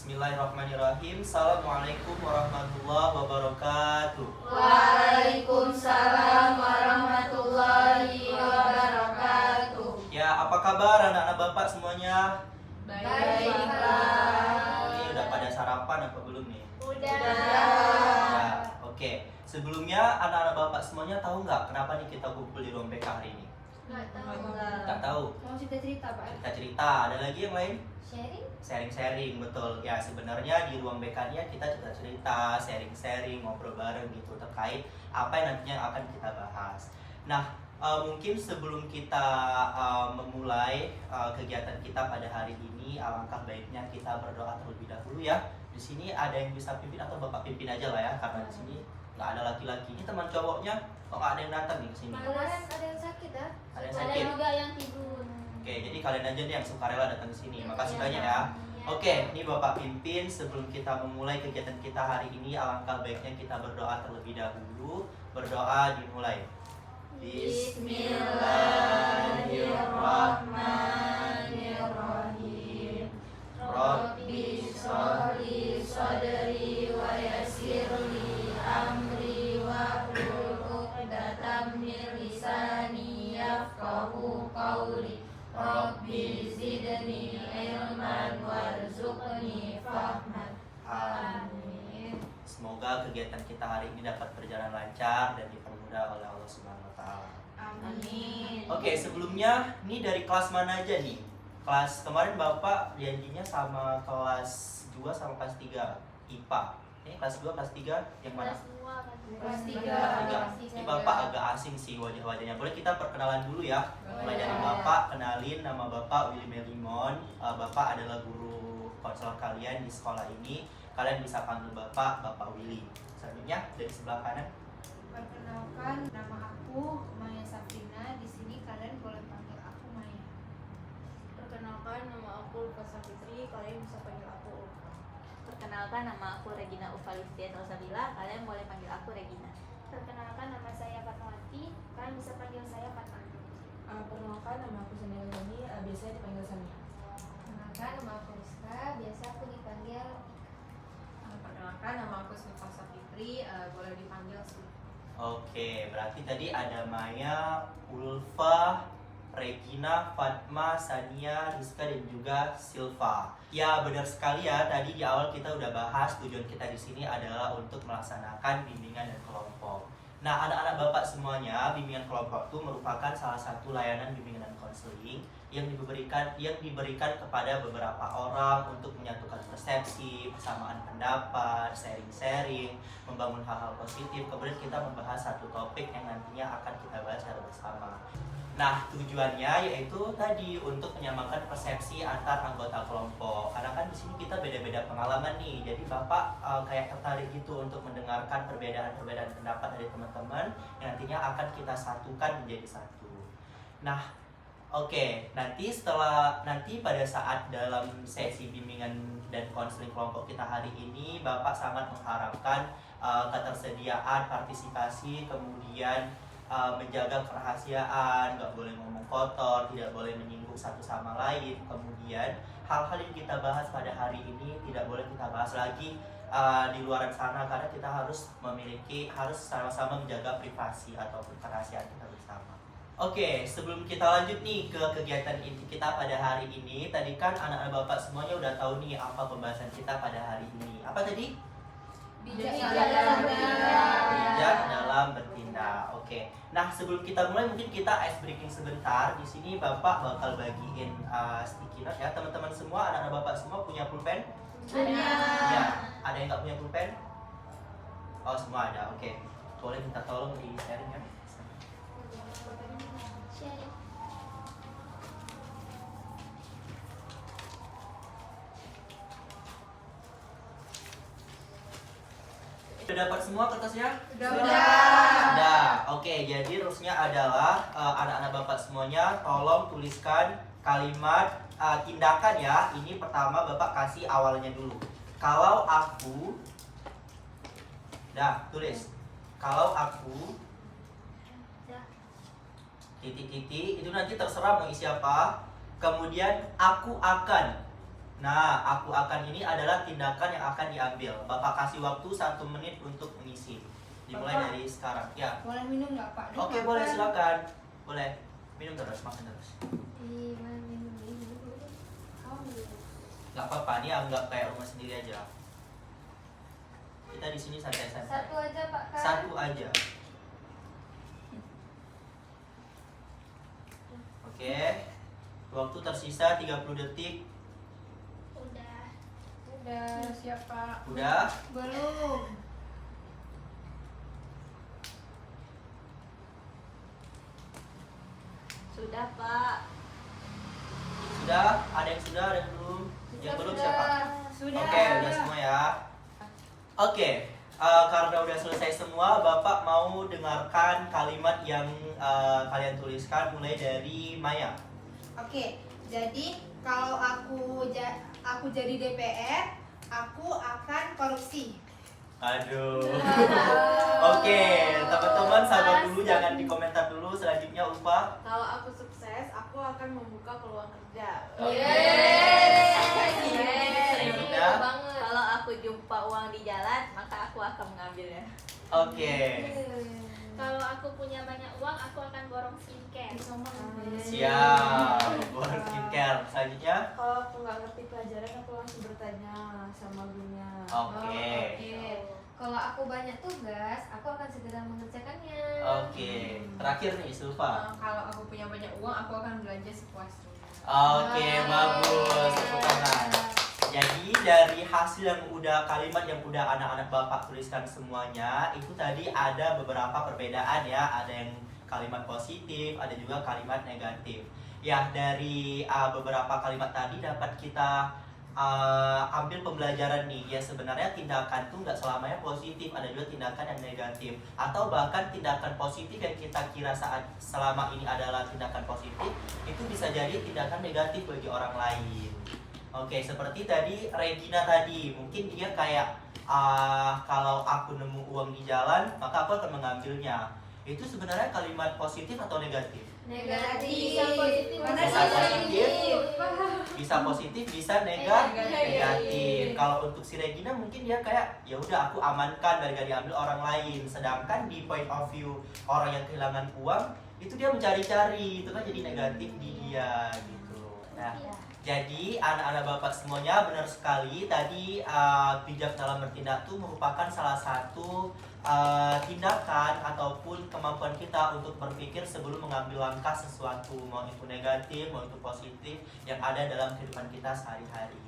Bismillahirrahmanirrahim. Assalamualaikum warahmatullahi wabarakatuh. Waalaikumsalam warahmatullahi wabarakatuh. Ya, apa kabar anak-anak Bapak semuanya? Baiklah. Ini udah pada sarapan apa belum nih? Udah. Ya, oke. Sebelumnya anak-anak Bapak semuanya tahu nggak kenapa nih kita kumpul di ruang BK hari ini? Nggak tahu. Kamu cerita Pak? Cerita-cerita. Ada lagi yang lain? Sharing? Sharing-sharing, betul. Ya, sebenarnya di ruang BK-nya kita cerita-cerita, sharing-sharing, ngobrol bareng gitu terkait apa yang nantinya akan kita bahas. Nah, mungkin sebelum kita memulai kegiatan kita pada hari ini, alangkah baiknya kita berdoa terlebih dahulu ya. Di sini ada yang bisa pimpin atau Bapak pimpin aja lah ya, karena di sini nggak ada laki-laki. Ini teman cowoknya kok nggak ada yang datang nih ke sini? Kemarin ada yang sakit ya? Ada yang sakit. Ada juga yang tidur. Oke, jadi kalian aja nih yang sukarela datang ke sini. Makasih banyak ya. Oke, ini Bapak pimpin. Sebelum kita memulai kegiatan kita hari ini, alangkah baiknya kita berdoa terlebih dahulu. Berdoa dimulai. Bismillahirrahmanirrahim. Rabbi sholli sadri wa yassirli amri wa hlul 'uqdatam min lisani yafqahu qawli. Rabbi zidni ilman warzuqni fahman. Amin. Semoga kegiatan kita hari ini dapat berjalan lancar dan dipermudah oleh Allah Subhanahu wa taala. Amin. Oke, sebelumnya ini dari kelas mana aja nih? Kelas kemarin Bapak janjinya sama kelas 2 sama kelas 3 IPA. Ini kelas 2, kelas 3 yang mana? Kelas 3. Ini Bapak agak asing sih wajah-wajahnya. Boleh kita perkenalan dulu ya. Mulai dari Bapak, kenalin nama Bapak Willy Melimon. Bapak adalah guru konselor kalian di sekolah ini. Kalian bisa panggil Bapak Willy. Selanjutnya dari sebelah kanan. Perkenalkan, nama aku Maya Safrina. Di sini kalian boleh panggil aku Maya. Perkenalkan, nama aku Ulfa Safitri. Kalian bisa panggil aku Ulfa. Perkenalkan, nama aku Regina Ufalistia Salsabila. Kalian boleh panggil aku Regina. Perkenalkan, nama saya Fatmawati. Kalian bisa panggil saya Fatma. Perkenalkan, nama aku Sania Lani, biasanya dipanggil Sania. Perkenalkan, nama aku Rizka. Biasa aku dipanggil. Perkenalkan, nama aku Snifa Safitri, boleh dipanggil Snifa. Oke, berarti tadi ada Maya, Ulfa, Regina, Fatma, Sania, Rizka, dan juga Silva. Ya, benar sekali ya. Tadi di awal kita udah bahas tujuan kita di sini adalah untuk melaksanakan bimbingan dan kelompok. Nah, anak-anak Bapak semuanya, bimbingan kelompok itu merupakan salah satu layanan bimbingan dan konseling yang diberikan kepada beberapa orang untuk menyatukan persepsi, persamaan pendapat, sharing-sharing, membangun hal-hal positif. Kemudian kita membahas satu topik yang nantinya akan kita bahas secara bersama. Nah, tujuannya yaitu tadi untuk menyamakan persepsi antar anggota kelompok. Karena kan di sini kita beda-beda pengalaman nih. Jadi Bapak kayak tertarik gitu untuk mendengarkan perbedaan-perbedaan pendapat dari teman-teman yang nantinya akan kita satukan menjadi satu. Nah, oke, nanti pada saat dalam sesi bimbingan dan konseling kelompok kita hari ini, Bapak sangat mengharapkan ketersediaan partisipasi, kemudian menjaga kerahasiaan, nggak boleh ngomong kotor, tidak boleh menyinggung satu sama lain. Kemudian hal-hal yang kita bahas pada hari ini tidak boleh kita bahas lagi di luar sana, karena kita harus sama-sama menjaga privasi ataupun kerahasiaan kita bersama. Oke, sebelum kita lanjut nih ke kegiatan inti kita pada hari ini, tadi kan anak-anak Bapak semuanya udah tahu nih apa pembahasan kita pada hari ini. Apa tadi? Bijak dalam bertindak. Bijak dalam bertindak. Oke. Nah, sebelum kita mulai mungkin kita ice breaking sebentar. Di sini Bapak bakal bagiin sticky note ya. Teman-teman semua, anak-anak Bapak semua punya pulpen? Ya. Ada yang nggak punya pulpen? Oh, semua ada. Oke. Boleh minta tolong di sharing ya. Sharing. Sudah dapat semua kertasnya? Sudah. Oke, jadi rulesnya adalah anak-anak Bapak semuanya tolong tuliskan kalimat tindakan ya. Ini pertama Bapak kasih awalnya dulu. Kalau aku, tulis. Kalau aku titik-titik, itu nanti terserah mau isi apa. Kemudian aku akan Nah, aku akan ini adalah tindakan yang akan diambil. Bapak kasih waktu 1 menit untuk mengisi. Dimulai Bapak. dari sekarang. Ya. Boleh minum nggak Pak? Dia Oke, makan. boleh silakan. Boleh. Minum terus, makan terus. Ih, mana minum dulu. Gak apa-apa, ini anggap kayak rumah sendiri aja. Kita di sini santai-santai. Satu aja Pak kan? Satu aja. Oke. Waktu tersisa 30 detik. Udah. Udah siap Pak. Udah? Belum. Sudah, Pak. Sudah? Ada yang sudah, ada yang belum? Yang belum siapa? Sudah. Oke, udah semua ya. Oke, karena udah selesai semua, Bapak mau dengarkan kalimat yang kalian tuliskan mulai dari Maya. Oke, jadi kalau aku jadi DPR, aku akan korupsi. Aduh. Oke, teman-teman sabar dulu, jangan di komentar dulu. Selanjutnya Ulfa. Kalau aku sukses, aku akan membuka peluang kerja. Selanjutnya. Kalau aku jumpa uang di jalan, maka aku akan mengambilnya. Oke. Kalau aku punya banyak uang, aku akan borong skincare. Siap. Buat skincare. Selanjutnya. Kalau aku nggak ngerti pelajaran, aku langsung bertanya sama gurunya. Oke. Kalau aku banyak tugas, aku akan segera mengerjakannya. Oke. Terakhir nih Sulfa. Kalau aku punya banyak uang, aku akan belanja sepuasnya. Oke, bagus. Tepuk tangan. Jadi dari hasil yang kalimat yang udah anak-anak Bapak tuliskan semuanya, itu tadi ada beberapa perbedaan ya. Ada yang kalimat positif, ada juga kalimat negatif. Ya, dari beberapa kalimat tadi dapat kita ambil pembelajaran nih. Ya, sebenarnya tindakan tuh nggak selamanya positif, ada juga tindakan yang negatif. Atau bahkan tindakan positif yang kita kira selama ini adalah tindakan positif, itu bisa jadi tindakan negatif bagi orang lain. Oke, seperti tadi Regina tadi, mungkin dia kayak kalau aku nemu uang di jalan, maka aku akan mengambilnya. Itu sebenarnya kalimat positif atau negatif? Negatif. Bisa positif, Mana bisa sih positif. negatif? Bisa positif, bisa Negatif. negatif. Kalau untuk si Regina mungkin dia kayak ya udah aku amankan dari gak diambil orang lain. Sedangkan di point of view orang yang kehilangan uang, itu dia mencari-cari, itu kan jadi negatif di dia gitu. Nah, jadi anak-anak Bapak semuanya benar sekali tadi bijak dalam bertindak itu merupakan salah satu tindakan ataupun kemampuan kita untuk berpikir sebelum mengambil langkah sesuatu, mau itu negatif, mau itu positif yang ada dalam kehidupan kita sehari-hari.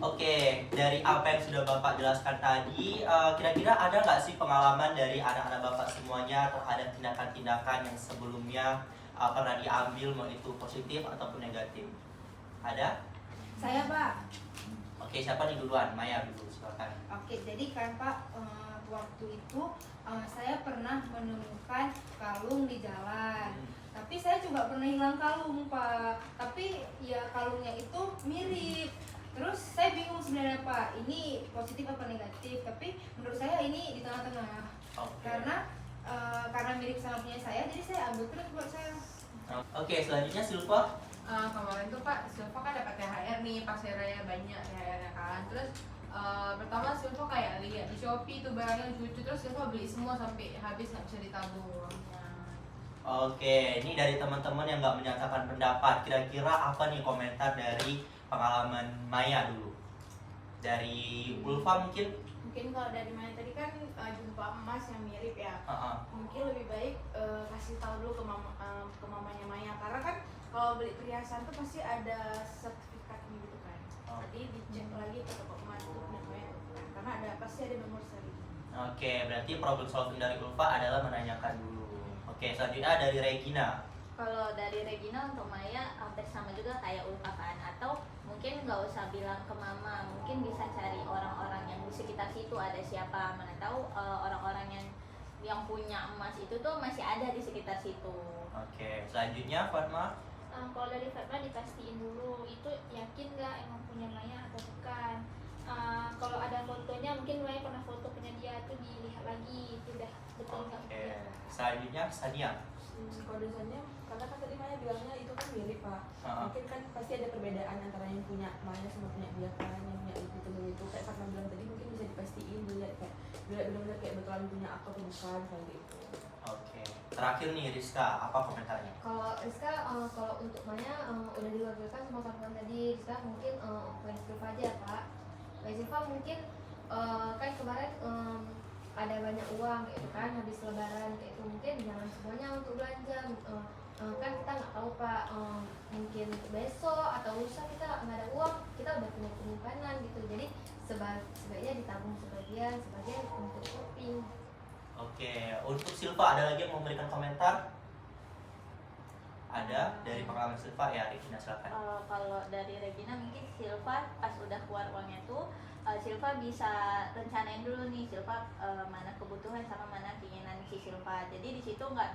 Oke, dari apa yang sudah Bapak jelaskan tadi, kira-kira ada nggak sih pengalaman dari anak-anak Bapak semuanya terhadap tindakan-tindakan yang sebelumnya pernah diambil, mau itu positif ataupun negatif? Ada? Saya Pak. Oke, siapa nih duluan? Maya dulu, silakan. Oke, jadi kan Pak, waktu itu saya pernah menemukan kalung di jalan. Tapi saya juga pernah hilang kalung Pak. Tapi ya kalungnya itu mirip. Terus saya bingung sebenarnya Pak, ini positif apa negatif? Tapi menurut saya ini di tengah-tengah. Oke. Karena mirip sama punya saya, jadi saya ambil terus buat saya. Oke, selanjutnya Silva. Kemarin tuh Pak, Silva kan dapat THR nih, pas hari raya banyak THR-nya kan. Terus pertama Silva kayak lihat di Shopee tuh barangnya lucu, terus Silva beli semua sampai habis, nggak bisa ditabung uangnya. Oke, ini dari teman-teman yang nggak menyatakan pendapat. Kira-kira apa nih komentar dari pengalaman Maya dulu? Dari Ulfa mungkin? Mungkin kalau dari Maya tadi kan jumpa emas yang mirip ya. Mungkin lebih baik kasih tahu dulu ke mamanya Maya, karena kan kalau beli perhiasan tuh pasti ada sertifikatnya gitu kan. Jadi dicek lagi ke toko emas itu punya Maya kan, karena pasti ada nomor seri. Oke, berarti problem solving dari Ulfa adalah menanyakan dulu. Oke, selanjutnya dari Regina. Kalau dari Regina untuk Maya hampir sama juga kayak Ulfa kan, atau mungkin nggak usah bilang ke mama, mungkin bisa cari orang-orang yang di sekitar situ ada siapa, mana tahu orang-orang yang punya emas itu tuh masih ada di sekitar situ. Oke, selanjutnya Fatma. Kalau dari Fatma dipastiin dulu itu yakin nggak emang punya Maya atau bukan. Kalau ada fotonya mungkin Maya pernah foto punya dia tuh dilihat lagi itu udah betul nggak Oke, punya. selanjutnya Sania. Kalau dasarnya karena kan tadi Maya bilangnya itu kan mirip Pak. Mungkin kan pasti ada perbedaan antara yang punya Maya sama punya dia kan, yang punya ibu itu kayak Fatma bilang tadi mungkin bisa dipastiin dilihat kayak benar-benar kayak betulan punya aku atau bukan kayak gitu. Oke. Terakhir nih Rizka, apa komentarnya? Kalau Rizka, kalau untuk Maya udah diwakilkan sama Fatman tadi. Rizka mungkin poin Silva aja Pak. Poin Silva mungkin kan kemarin ada banyak uang gitu kan habis lebaran kayak itu, mungkin jangan semuanya untuk belanja. Kan kita nggak tahu Pak, mungkin besok atau lusa kita nggak ada uang, kita udah punya penyimpanan gitu. Jadi sebaiknya ditabung sebagian untuk shopping. Oke, untuk Silva ada lagi yang mau memberikan komentar? Ada dari pengalaman Silva ya, Regina silakan. Kalau dari Regina mungkin Silva pas udah keluar uangnya tuh Silva bisa rencanain dulu nih Silva mana kebutuhan sama mana keinginan si Silva. Jadi di situ nggak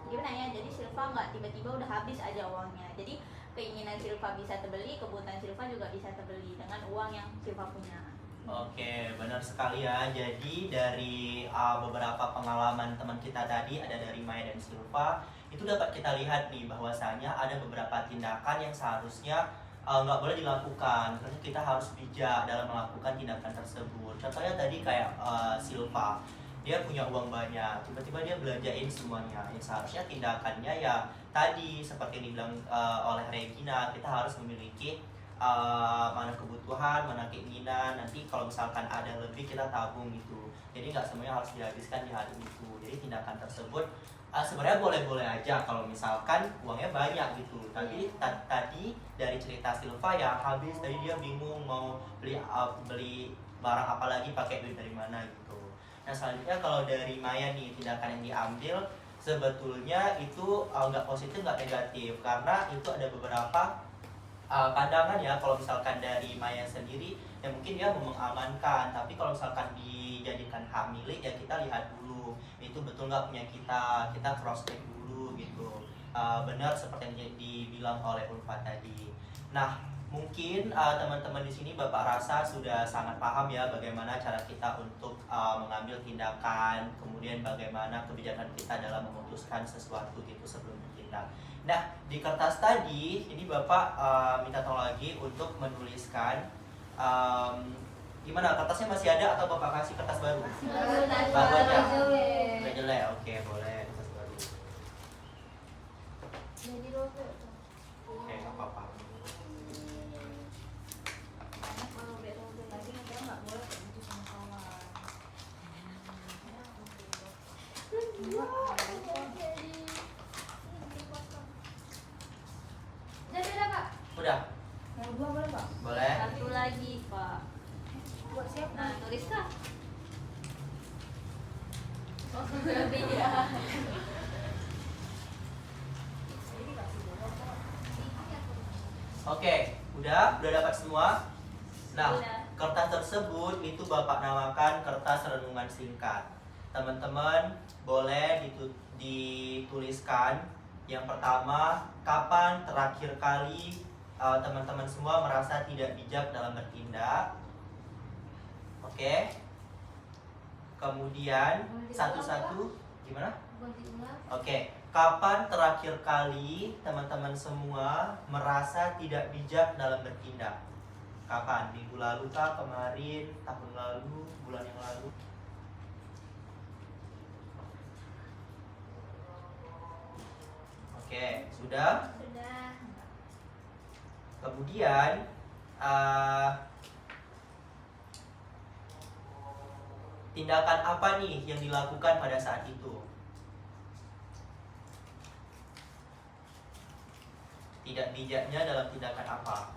gimana ya, jadi Silva nggak tiba-tiba udah habis aja uangnya. Jadi keinginan Silva bisa terbeli, kebutuhan Silva juga bisa terbeli dengan uang yang Silva punya. Oke, benar sekali ya. Jadi dari beberapa pengalaman teman kita tadi, ada dari Maya dan Silva, itu dapat kita lihat nih bahwasanya ada beberapa tindakan yang seharusnya nggak boleh dilakukan. Karena kita harus bijak dalam melakukan tindakan tersebut. Contohnya tadi kayak Silva, dia punya uang banyak, tiba-tiba dia belanjain semuanya. Yang seharusnya tindakannya ya tadi seperti yang dibilang oleh Regina, kita harus memiliki mana kebutuhan, mana keinginan. Nanti kalau misalkan ada lebih kita tabung gitu. Jadi nggak semuanya harus dihabiskan di hari itu. Jadi tindakan tersebut sebenarnya boleh-boleh aja kalau misalkan uangnya banyak gitu. Tapi tadi dari cerita Silva ya habis, tadi dia bingung mau beli barang apa lagi, pakai duit dari mana gitu. Nah selanjutnya kalau dari Maya nih, tindakan yang diambil sebetulnya itu nggak positif nggak negatif, karena itu ada beberapa pandangan ya. Kalau misalkan dari Maya sendiri ya mungkin dia mau mengamankan, tapi kalau misalkan dijadikan hak milik ya kita lihat dulu itu betul nggak punya kita cross check dulu gitu. Benar seperti yang dibilang oleh Ulfa tadi. Nah mungkin teman-teman di sini Bapak rasa sudah sangat paham ya bagaimana cara kita untuk mengambil tindakan, kemudian bagaimana kebijakan kita dalam memutuskan sesuatu itu sebelum bertindak. Nah, di kertas tadi, ini Bapak minta tolong lagi untuk menuliskan gimana, kertasnya masih ada atau Bapak kasih kertas baru? Baru aja? Udah jelek, oke boleh kertas baru. Oke, nggak apa-apa. Kalau beda lagi nanti nggak boleh kayak gitu sama kawan. Udah Pak. Udah? Yang dua boleh Pak? Boleh? Satu lagi Pak. Buat siapa? Nah tulis kah? Oh lebih ya. Oke, udah dapat semua. Nah, Udah. kertas tersebut itu Bapak namakan kertas renungan singkat. Teman-teman boleh dituliskan. Yang pertama, kapan terakhir kali teman-teman semua merasa tidak bijak dalam bertindak? Oke. Kemudian satu-satu gimana? Oke. Kapan terakhir kali teman-teman semua merasa tidak bijak dalam bertindak? Kapan? Minggu lalu kah? Kemarin? Tahun lalu? Bulan yang lalu? Oke, sudah? Sudah. Kemudian tindakan apa nih yang dilakukan pada saat itu? Tidak bijaknya dalam tindakan apa?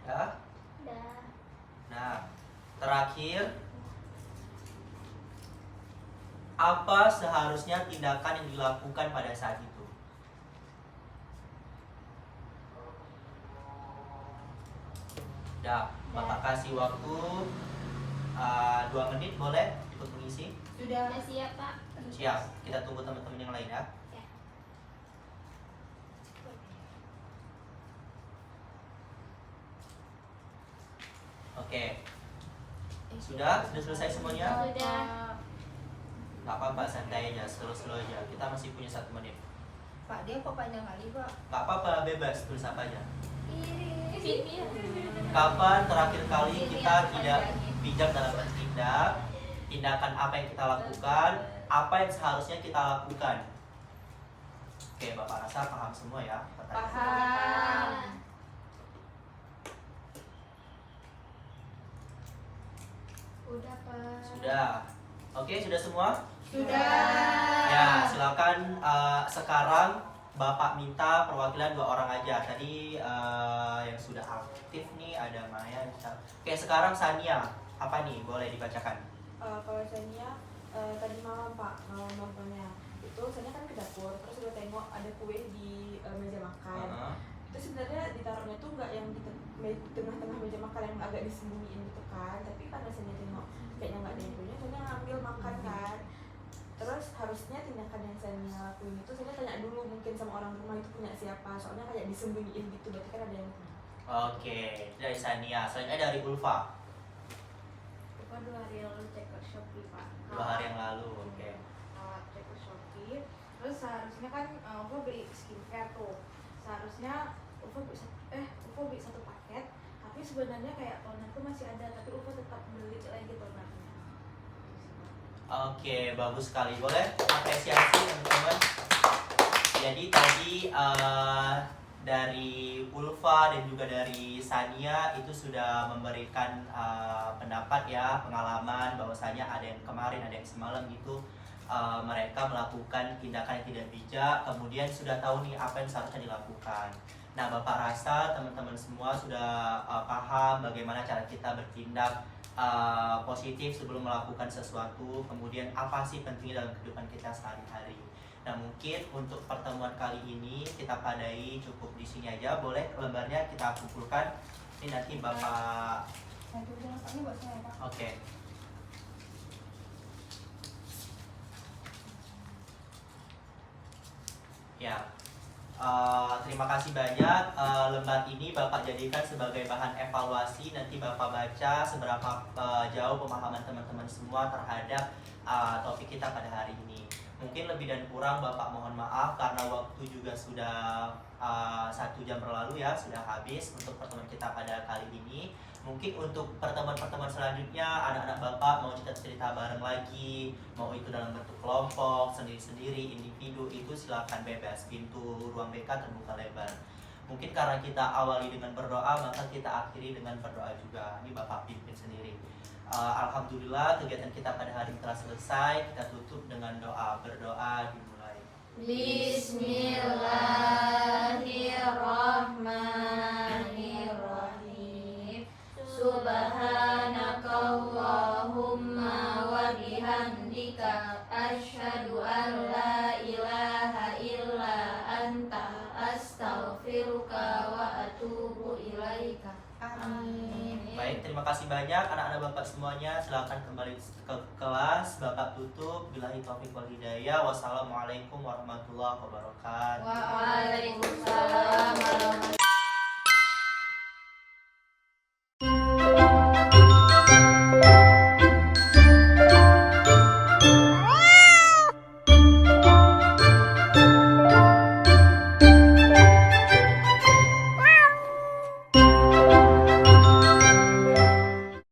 Ya? Udah. Nah, terakhir, apa seharusnya tindakan yang dilakukan pada saat itu? Ya, Bapak kasih waktu 2 menit, boleh ikut mengisi? Sudah. Udah siap Pak. Siap, kita tunggu teman-teman yang lain ya. Oke. Sudah selesai semuanya? Sudah. Nggak apa-apa, santai aja, slow aja. Kita masih punya 1 menit. Pak, dia kok panjang kali, Pak? Nggak apa-apa, bebas, tulis apa aja. Vivi. Kapan terakhir kali kita tidak bijak dalam bertindak? Tindakan apa yang kita lakukan? Apa yang seharusnya kita lakukan? Oke, Bapak rasa paham semua ya? pertanyaan? Paham. Udah, Pak. Sudah. Oke, sudah semua? Sudah. Ya, silakan sekarang Bapak minta perwakilan 2 orang aja. Tadi yang sudah aktif nih ada Maya. Oke, sekarang Sania. Apa nih? Boleh dibacakan. Kalau Sania tadi malam Pak, malam nontonnya itu Sania kan ke dapur, terus udah tengok ada kue di meja makan. Itu sebenarnya ditaruhnya tuh nggak yang di tengah-tengah meja makan yang agak disembunyiin gitu kan, tapi karena Sania tengok kayaknya nggak ada yang punya, Sania ngambil makan kan. Terus harusnya tindakan yang Sania lakuin itu Sania tanya dulu mungkin sama orang rumah itu punya siapa, soalnya kayak disembunyiin gitu, berarti kan ada yang punya. Oke, dari Sania. Selanjutnya dari Ulfa. Lupa 2 hari lalu cek ke Shopee Pak. 2 hari yang lalu. Oke. Cek ke Shopee. Terus seharusnya kan Ufa beli skincare tuh. Seharusnya Ufa beli 1 paket, tapi sebenarnya kayak toner tuh masih ada, tapi Ufa tetap beli lagi tonernya. Oke, bagus sekali. Boleh apresiasi teman-teman. Jadi tadi dari Ulfa dan juga dari Sania itu sudah memberikan pendapat ya, pengalaman bahwasanya ada yang kemarin, ada yang semalam gitu mereka melakukan tindakan yang tidak bijak, kemudian sudah tahu nih apa yang seharusnya dilakukan. Nah, Bapak rasa teman-teman semua sudah paham bagaimana cara kita bertindak positif sebelum melakukan sesuatu, kemudian apa sih pentingnya dalam kehidupan kita sehari-hari. Nah, mungkin untuk pertemuan kali ini kita padai cukup di sini aja. Boleh lembarnya kita kumpulkan. Ini nanti Bapak. Saya tulis ini buat saya, Pak. Oke. Ya. Terima kasih banyak. Lembar ini Bapak jadikan sebagai bahan evaluasi. Nanti Bapak baca seberapa jauh pemahaman teman-teman semua terhadap topik kita pada hari ini. Mungkin lebih dan kurang Bapak mohon maaf karena waktu juga sudah 1 jam berlalu ya, sudah habis untuk pertemuan kita pada kali ini. Mungkin untuk pertemuan-pertemuan selanjutnya anak-anak Bapak mau cerita-cerita bareng lagi, mau itu dalam bentuk kelompok, sendiri-sendiri, individu, itu silakan bebas. Pintu ruang BK terbuka lebar. Mungkin karena kita awali dengan berdoa, maka kita akhiri dengan berdoa juga. Ini Bapak pimpin sendiri. Alhamdulillah kegiatan kita pada hari ini telah selesai. Kita tutup dengan doa. Berdoa dimulai. Bismillahirrahmanirrahim. Subhanakallahumma wa bihamdika asyhadu an la ilaha illa anta astaghfiruka wa atubu ilaika. Amin. Baik, terima kasih banyak anak-anak Bapak semuanya. Silakan kembali ke kelas. Bapak tutup. Billahi taufiq wal hidayah. Wassalamualaikum warahmatullahi wabarakatuh. Waalaikumsalam Waalaikumsalam warahmatullahi